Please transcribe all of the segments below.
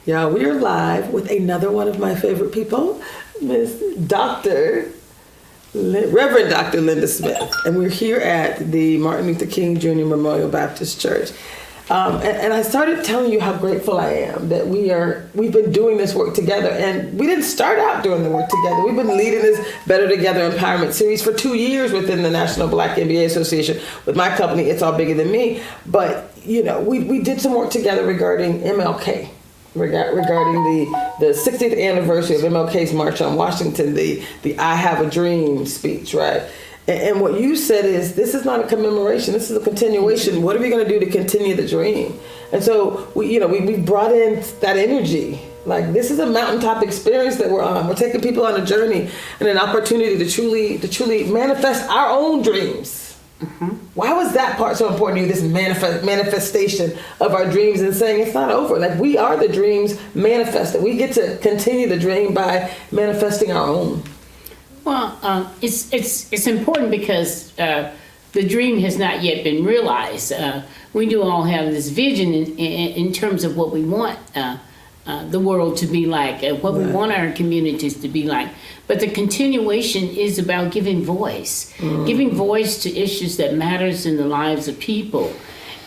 Yeah, we are live with another one of my favorite people, Miss Reverend Dr. Linda Smith, and we're here at the Martin Luther King Jr. Memorial Baptist Church. And I started telling you how grateful I am that we've been doing this work together, and we didn't start out doing the work together. We've been leading this Better Together Empowerment Series for 2 years within the National Black MBA Association with my company, It's All Bigger Than Me. But, you know, we did some work together regarding MLK. Regarding the 60th anniversary of MLK's March on Washington, the I Have a Dream speech, right? And what you said is, this is not a commemoration, this is a continuation. What are we going to do to continue the dream? And so we brought in that energy. Like, this is a mountaintop experience that we're on. We're taking people on a journey and an opportunity to truly manifest our own dreams. Mm-hmm. Why was that part so important to you, this manifestation of our dreams, and saying it's not over? Like, we are the dreams manifested. We get to continue the dream by manifesting our own. Well, it's important because the dream has not yet been realized. We do all have this vision in terms of what we want the world to be like, what we want our communities to be like. But the continuation is about giving voice to issues that matters in the lives of people.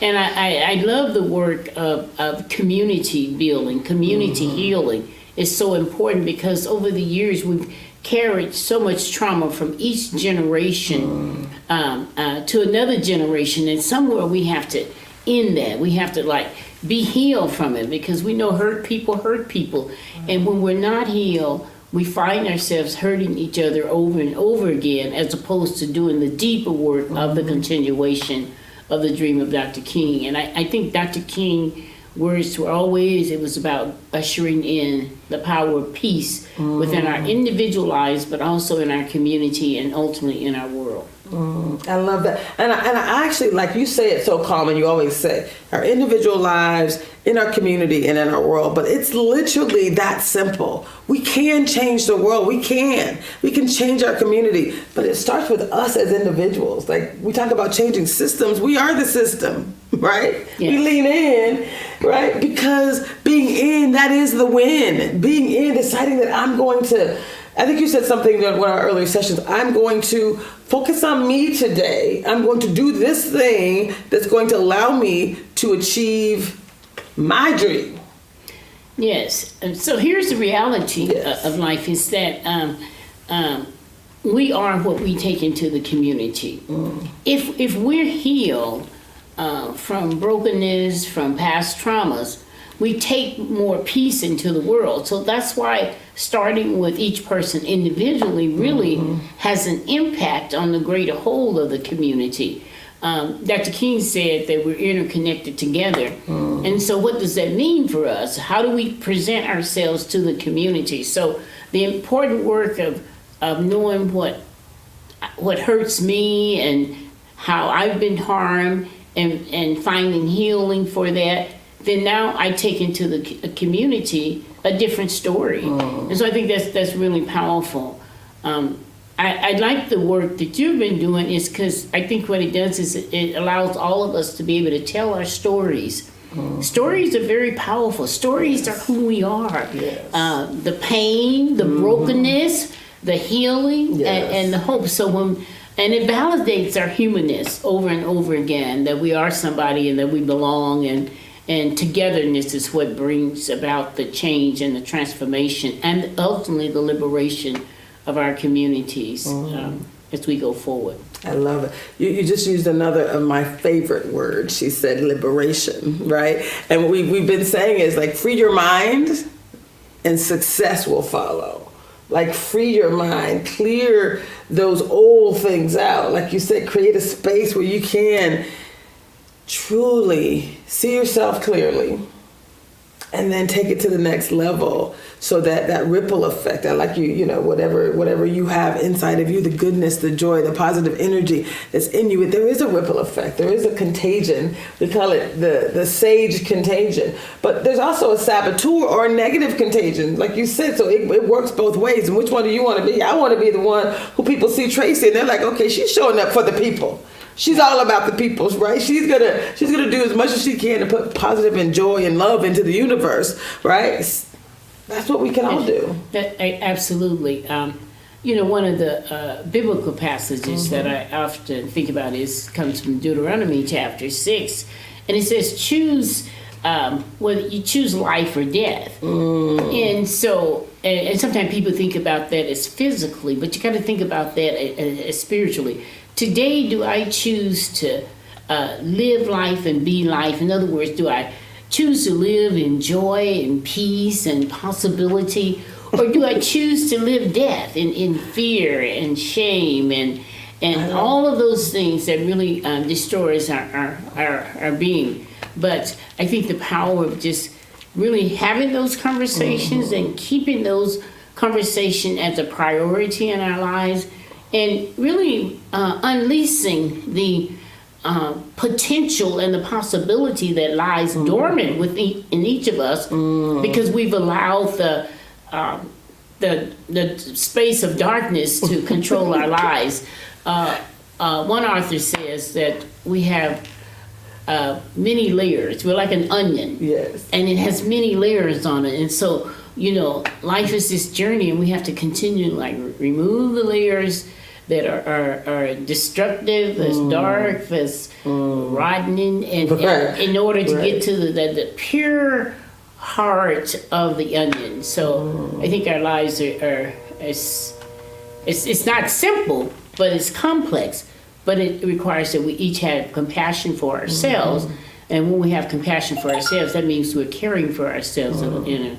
And I love the work of community building, community healing is so important, because over the years we've carried so much trauma from each generation to another generation, and somewhere we have to end that. We have to be healed from it, because we know hurt people, and when we're not healed, we find ourselves hurting each other over and over again, as opposed to doing the deeper work of the continuation of the dream of Dr. King. And I think Dr. King words were always, it was about ushering in the power of peace within our individual lives, but also in our community and ultimately in our world. I love that. And I actually, like you say it so calm, and you always say, our individual lives, in our community, and in our world. But it's literally that simple. We can change the world. We can change our community. But it starts with us as individuals. Like, we talk about changing systems. We are the system, right? Yes. We lean in, right? Because being in, that is the win. Being in, deciding that I'm going to, I think you said something during one of our earlier sessions, I'm going to focus on me today. I'm going to do this thing that's going to allow me to achieve my dream. Yes. So here's the reality of life, is that we are what we take into the community. If we're healed from brokenness, from past traumas, we take more peace into the world. So that's why starting with each person individually really has an impact on the greater whole of the community. Dr. King said that we're interconnected together. And so what does that mean for us? How do we present ourselves to the community? So the important work of knowing what hurts me and how I've been harmed, and finding healing for that, then now I take into the community a different story. And so I think that's really powerful. I like the work that you've been doing, is because I think what it does is it allows all of us to be able to tell our stories. Stories are very powerful. Stories are who we are. Yes. The pain, the brokenness, the healing, and the hope. And it validates our humanness over and over again, that we are somebody and that we belong, and togetherness is what brings about the change and the transformation and ultimately the liberation of our communities as we go forward. I love it. You just used another of my favorite words. She said liberation, right? And what we've been saying is, like, free your mind and success will follow. Like, free your mind, clear those old things out. Like you said, create a space where you can truly see yourself clearly, and then take it to the next level, so that ripple effect, that, like whatever you have inside of you, the goodness, the joy, the positive energy that's in you, there is a ripple effect. There is a contagion. We call it the sage contagion. But there's also a saboteur or a negative contagion, like you said. So it works both ways. And which one do you want to be? I want to be the one who people see Tracy and they're like, okay, she's showing up for the people. She's all about the people, right? She's gonna do as much as she can to put positive and joy and love into the universe, right? That's what we can all do. Absolutely. One of the biblical passages that I often think about comes from Deuteronomy chapter 6, and it says, "Choose whether you choose life or death." And so, and sometimes people think about that as physically, but you got to think about that as spiritually. Today, do I choose to live life and be life? In other words, do I choose to live in joy and peace and possibility? Or do I choose to live death in fear and shame and all of those things that really destroys our being? But I think the power of just really having those conversations and keeping those conversations as a priority in our lives, and really unleashing the potential and the possibility that lies dormant in each of us, because we've allowed the space of darkness to control our lives. One author says that we have many layers. We're like an onion. Yes. And it has many layers on it. And so, life is this journey, and we have to continue to remove the layers that are destructive, that's dark, that's rotten, and in order to get to the pure heart of the onion. So I think our lives it's not simple, but it's complex. But it requires that we each have compassion for ourselves. And when we have compassion for ourselves, that means we're caring for ourselves in a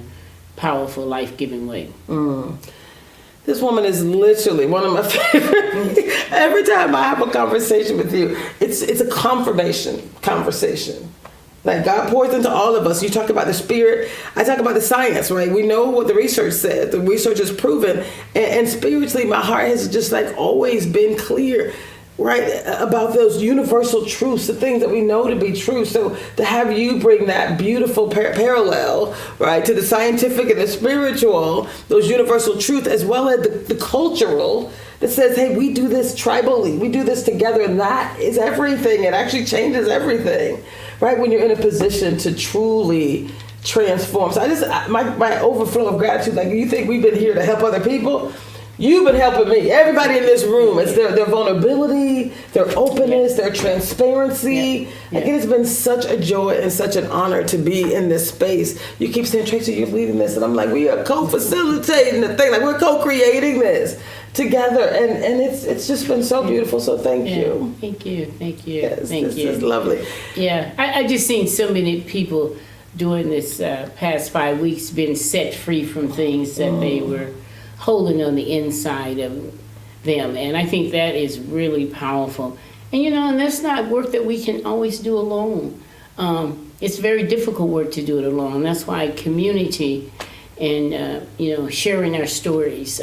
powerful, life-giving way. This woman is literally one of my favorite. Every time I have a conversation with you, it's a confirmation conversation. Like, God pours into all of us. You talk about the spirit. I talk about the science, right? We know what the research said. The research is proven. And spiritually, my heart has just always been clear, right, about those universal truths, the things that we know to be true. So to have you bring that beautiful parallel, right, to the scientific and the spiritual, those universal truths, as well as the cultural, that says, hey, we do this tribally, we do this together, and that is everything. It actually changes everything, right, when you're in a position to truly transform. So my overflow of gratitude, you think we've been here to help other people? You've been helping me. Everybody in this room, it's their vulnerability, their openness, their transparency. It has been such a joy and such an honor to be in this space. You keep saying, Tracy, you're leading this. And I'm like, we are co-facilitating the thing. We're co-creating this together. And it's just been so beautiful. So thank you. Thank you. Yes, Thank you. This is lovely. Yeah. I just seen so many people during this past 5 weeks being set free from things that they were holding on the inside of them. And I think that is really powerful. And and that's not work that we can always do alone. It's very difficult work to do it alone. That's why community and sharing our stories.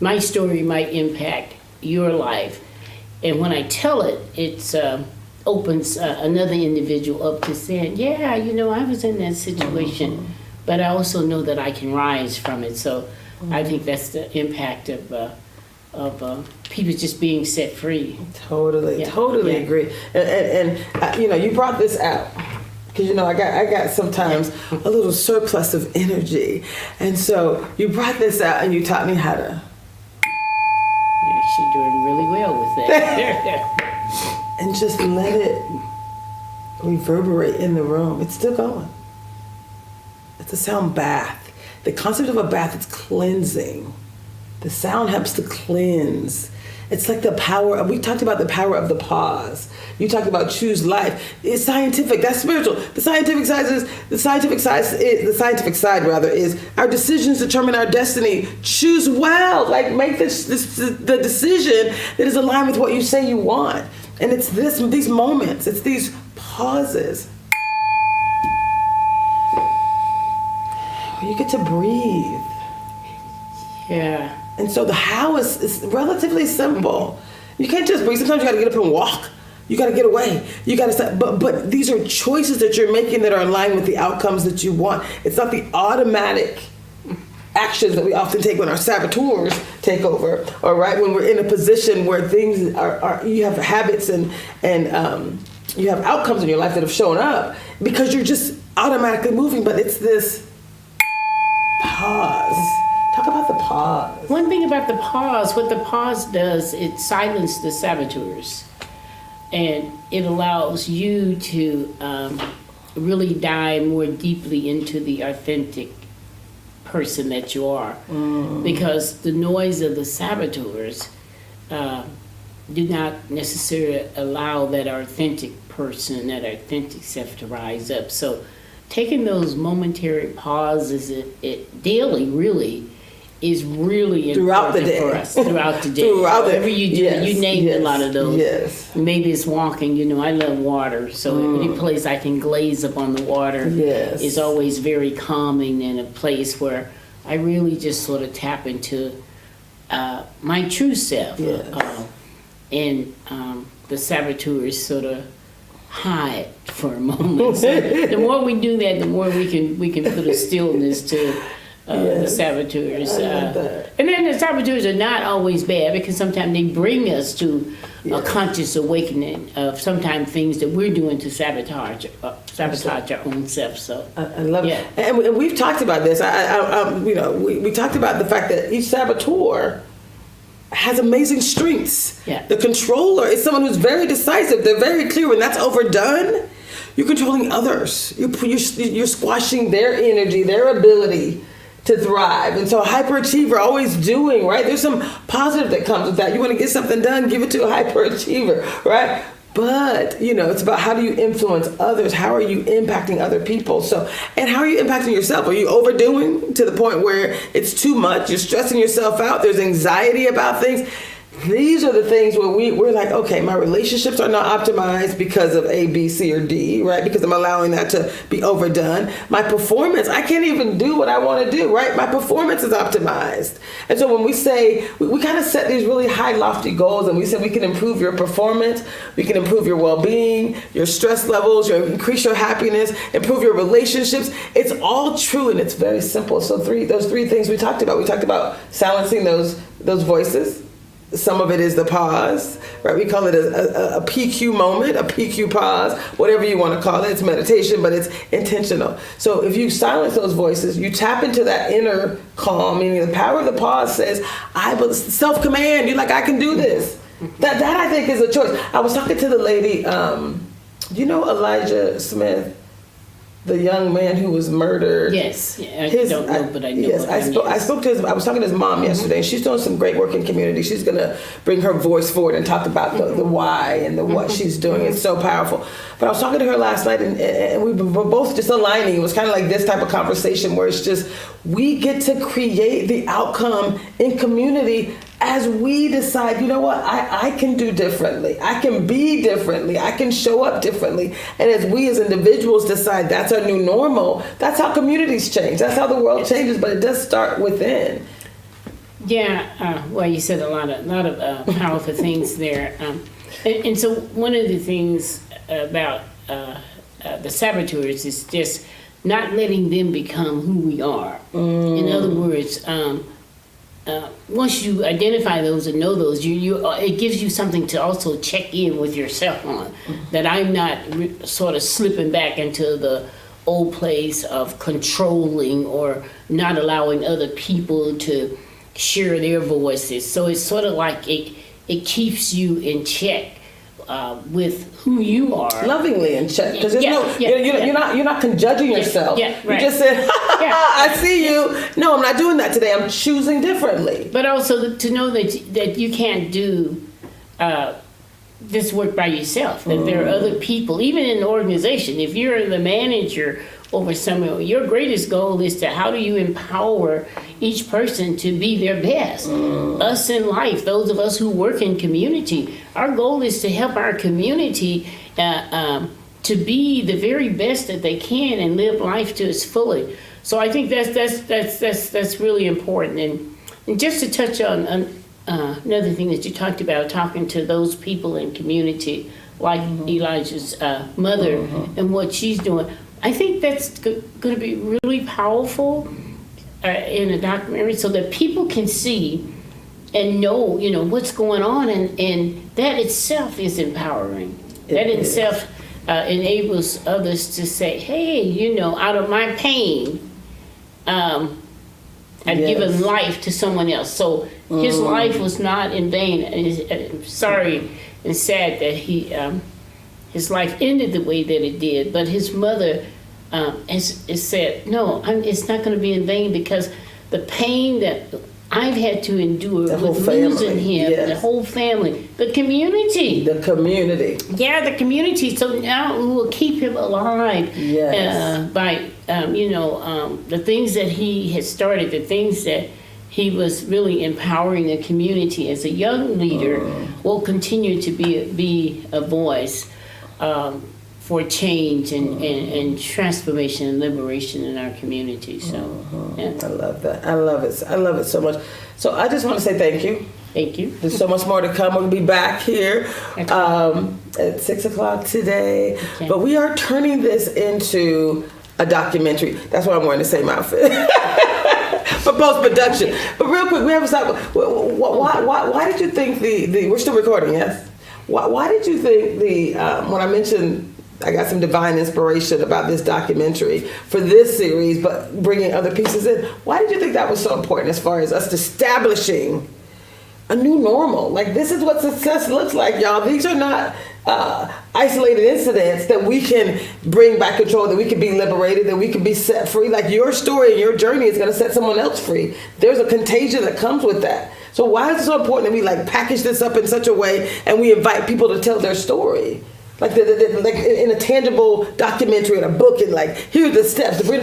My story might impact your life, and when I tell it, it opens another individual up to saying, yeah, I was in that situation, but I also know that I can rise from it. So I think that's the impact of people just being set free. Totally agree. And you brought this out because I got sometimes a little surplus of energy, and so you brought this out and you taught me how to. Yeah, she's doing really well with that. And just let it reverberate in the room. It's still going. It's a sound bath. The concept of a bath is cleansing. The sound helps to cleanse. It's like the power, we talked about the power of the pause. You talked about choose life. It's scientific, that's spiritual. The scientific side is our decisions determine our destiny. Choose well, make the decision that is aligned with what you say you want. And it's these moments, it's these pauses. You get to breathe. Yeah. And so the how is relatively simple. You can't just breathe. Sometimes you got to get up and walk. You got to get away. You got to stop. But these are choices that you're making that are aligned with the outcomes that you want. It's not the automatic actions that we often take when our saboteurs take over, or right when we're in a position where things are you have habits and you have outcomes in your life that have shown up because you're just automatically moving. But it's this pause. Talk about the pause. One thing about the pause, what the pause does, it silences the saboteurs. And it allows you to really dive more deeply into the authentic person that you are. Because the noise of the saboteurs do not necessarily allow that authentic person, that authentic self to rise up. So taking those momentary pauses it daily really is really throughout important the day. For us. Throughout the day. Whatever you do, you named a lot of those. Yes. Maybe it's walking. I love water, so any place I can glaze up on the water is always very calming, and a place where I really just sort of tap into my true self. Yes. And the saboteurs sort of hide for a moment. So the more we do that, the more we can put a stillness to the saboteurs. And then the saboteurs are not always bad, because sometimes they bring us to a conscious awakening of sometimes things that we're doing to sabotage our own self. So I love it. And we've talked about this. We talked about the fact that each saboteur has amazing strengths. Yeah. The controller is someone who's very decisive. They're very clear. When that's overdone, you're controlling others. You're squashing their energy, their ability to thrive. And so a hyperachiever, always doing, right? There's some positive that comes with that. You want to get something done, give it to a hyperachiever, right? But, it's about how do you influence others? How are you impacting other people? And how are you impacting yourself? Are you overdoing to the point where it's too much? You're stressing yourself out. There's anxiety about things. These are the things where we're like, okay, my relationships are not optimized because of A, B, C, or D, right? Because I'm allowing that to be overdone. My performance, I can't even do what I want to do, right? My performance is optimized. And so when we say, we kind of set these really high, lofty goals, and we say we can improve your performance, we can improve your well-being, your stress levels, increase your happiness, improve your relationships. It's all true, and it's very simple. So those three things we talked about. We talked about silencing those voices. Some of it is the pause, right? We call it a PQ moment, a PQ pause, whatever you want to call it. It's meditation, but it's intentional. So if you silence those voices, you tap into that inner calm, meaning the power of the pause says, self-command. You're like, I can do this. That I think is a choice. I was talking to the lady, do you know Elijah Smith? The young man who was murdered. Yes, I don't know, but I know. Yes, I spoke to his. I was talking to his mom yesterday. She's doing some great work in community. She's going to bring her voice forward and talk about the why and the what she's doing. It's so powerful. But I was talking to her last night, and we were both just aligning. It was kind of like this type of conversation where it's just we get to create the outcome in community as we decide, you know what, I can do differently. I can be differently. I can show up differently. And as we as individuals decide that's our new normal, that's how communities change. That's how the world changes, but it does start within. Yeah, well, you said a lot of powerful things there. And so one of the things about the saboteurs is just not letting them become who we are. In other words, once you identify those and know those, it gives you something to also check in with yourself on. That I'm not sort of slipping back into the old place of controlling or not allowing other people to share their voices. So it's sort of like it keeps you in check with who you are, lovingly in check, because you're not conjudging yourself. Yeah, right. You just said, I see you. No, I'm not doing that today. I'm choosing differently. But also to know that you can't do this work by yourself. That there are other people, even in the organization. If you're the manager over someone, your greatest goal is to how do you empower each person to be their best. Us in life, those of us who work in community, our goal is to help our community to be the very best that they can and live life to its fully. So I think that's really important. And just to touch on another thing that you talked about, talking to those people in community, like Elijah's mother and what she's doing. I think that's going to be really powerful in a documentary so that people can see and know, what's going on, and that itself is empowering. That itself enables others to say, hey, out of my pain, I've given life to someone else. So his life was not in vain. I'm sorry and sad that his life ended the way that it did, but his mother has said, no, it's not going to be in vain, because the pain that I've had to endure with losing him, the whole family, the community. The community. Yeah, the community. So now we will keep him alive by, the things that he has started, the things that he was really empowering the community as a young leader, will continue to be a voice for change and transformation and liberation in our community. So, I love that. I love it. I love it so much. So I just want to say thank you. Thank you. There's so much more to come. We'll be back here at 6:00 today. Okay. But we are turning this into a documentary. That's why I'm wearing the same outfit. For post-production. But real quick, we have to stop. Why did you think we're still recording, yes? Why did you think when I mentioned I got some divine inspiration about this documentary for this series, but bringing other pieces in, why did you think that was so important as far as us establishing a new normal? Like, this is what success looks like, y'all. These are not isolated incidents that we can bring back control, that we can be liberated, that we can be set free. Like, your story and your journey is going to set someone else free. There's a contagion that comes with that. So why is it so important that we package this up in such a way and we invite people to tell their story? Like in a tangible documentary, in a book, and here are the steps. We're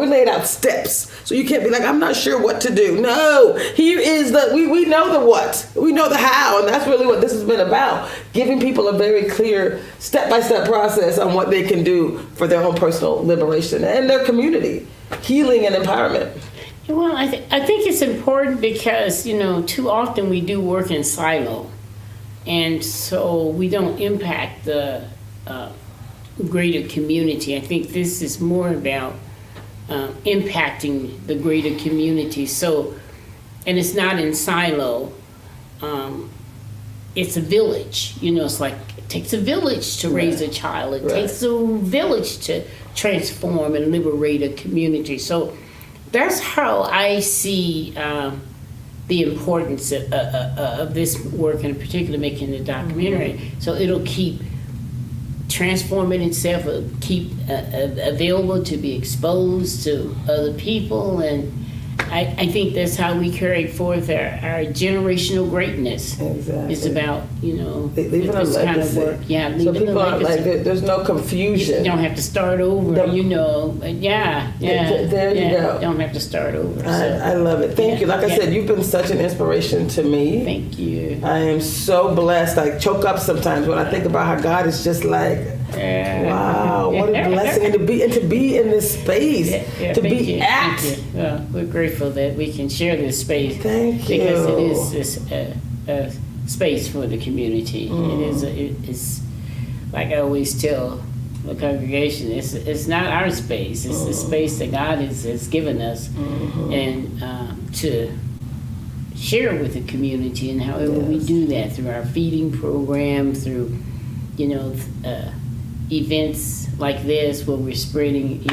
laying out steps. So you can't be like, I'm not sure what to do. No, here is we know the what. We know the how. And that's really what this has been about. Giving people a very clear step-by-step process on what they can do for their own personal liberation and their community. Healing and empowerment. Well, I think it's important because, too often we do work in silo. And so we don't impact the greater community. I think this is more about impacting the greater community. So, and it's not in silo. It's a village. It's like it takes a village to raise a child. It takes a village to transform and liberate a community. So that's how I see the importance of this work, in particular making the documentary. So it'll keep transforming itself, it'll keep available to be exposed to other people, and I think that's how we carry forth our generational greatness. Exactly. It's about, leaving this a kind of legacy. work. Yeah, so people aren't there's no confusion. You don't have to start over, There you go. Don't have to start over. I love it. Thank you. Like I said, you've been such an inspiration to me. Thank you. I am so blessed. I choke up sometimes when I think about how God is just wow, what a blessing, and to be in this space, to be at. Well, we're grateful that we can share this space. Thank you. Because it is this space for the community. It's like I always tell the congregation, it's not our space. It's the space that God has given us, and to share with the community. And however we do that, through our feeding program, through events like this where we're spreading,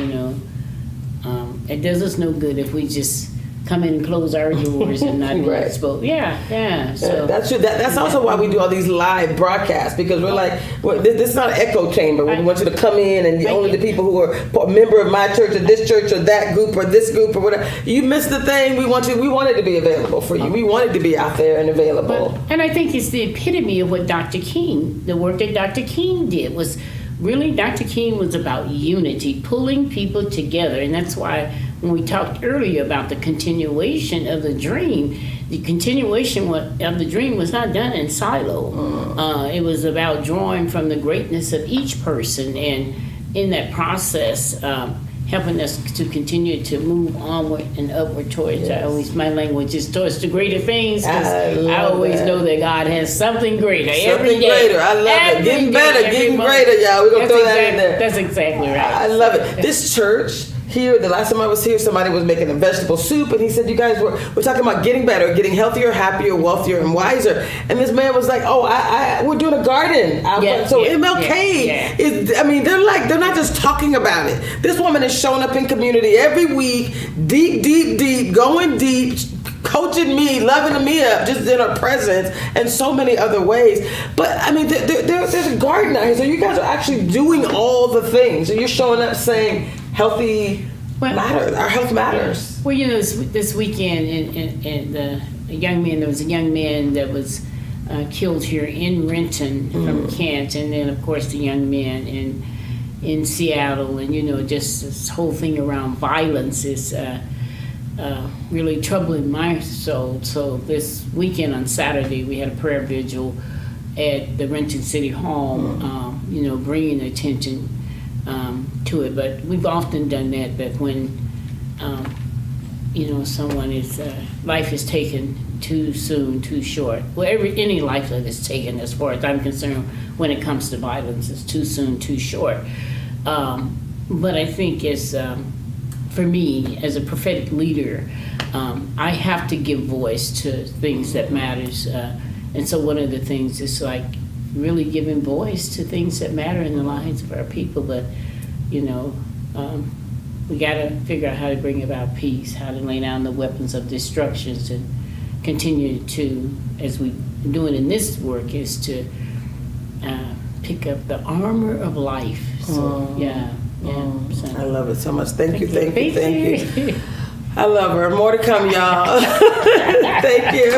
it does us no good if we just come in and close our doors and not be exposed. So that's also why we do all these live broadcasts, because this is not an echo chamber where we want you to come in and only the people who are a member of my church or this church or that group or this group or whatever. You missed the thing. We want it to be available for you. We want it to be out there and available. And I think it's the epitome of what the work that Dr. King did was really, Dr. King was about unity, pulling people together. And that's why when we talked earlier about the continuation of the dream of the dream was not done in silo. It was about drawing from the greatness of each person, and in that process, helping us to continue to move onward and upward towards, my language is towards the greater things, because I always know that God has something greater every day. Greater. I love it. Getting better, getting greater, y'all. We're going to throw that in there. That's exactly right. I love it. This church here, the last time I was here, somebody was making a vegetable soup, and he said, you guys we're talking about getting better, getting healthier, happier, wealthier, and wiser. And this man was like, oh, we're doing a garden. MLK is, I mean, they're not just talking about it. This woman is showing up in community every week, deep, going deep, coaching me, loving me up, just in her presence, and so many other ways. But I mean, there's a garden out here, so you guys are actually doing all the things. So you're showing up saying healthy matters. Our health matters. Well, you know, this weekend, and there was a young man that was killed here in Renton from Kent, and then of course the young man in Seattle, and you know, just this whole thing around violence is really troubling my soul. So this weekend on Saturday, we had a prayer vigil at the Renton City Hall, you know, bringing attention to it. But we've often done that when, you know, someone is, life is taken too soon, too short. Well, any life that is taken, as far as I'm concerned, when it comes to violence, is too soon, too short. But I think it's, for me, as a prophetic leader, I have to give voice to things that matters. And so one of the things is like really giving voice to things that matter in the lives of our people. But, you know, we got to figure out how to bring about peace, how to lay down the weapons of destructions, and continue to, as we're doing in this work, is to pick up the armor of life. So, yeah. So. I love it so much. Thank you. I love her. More to come, y'all. Thank you.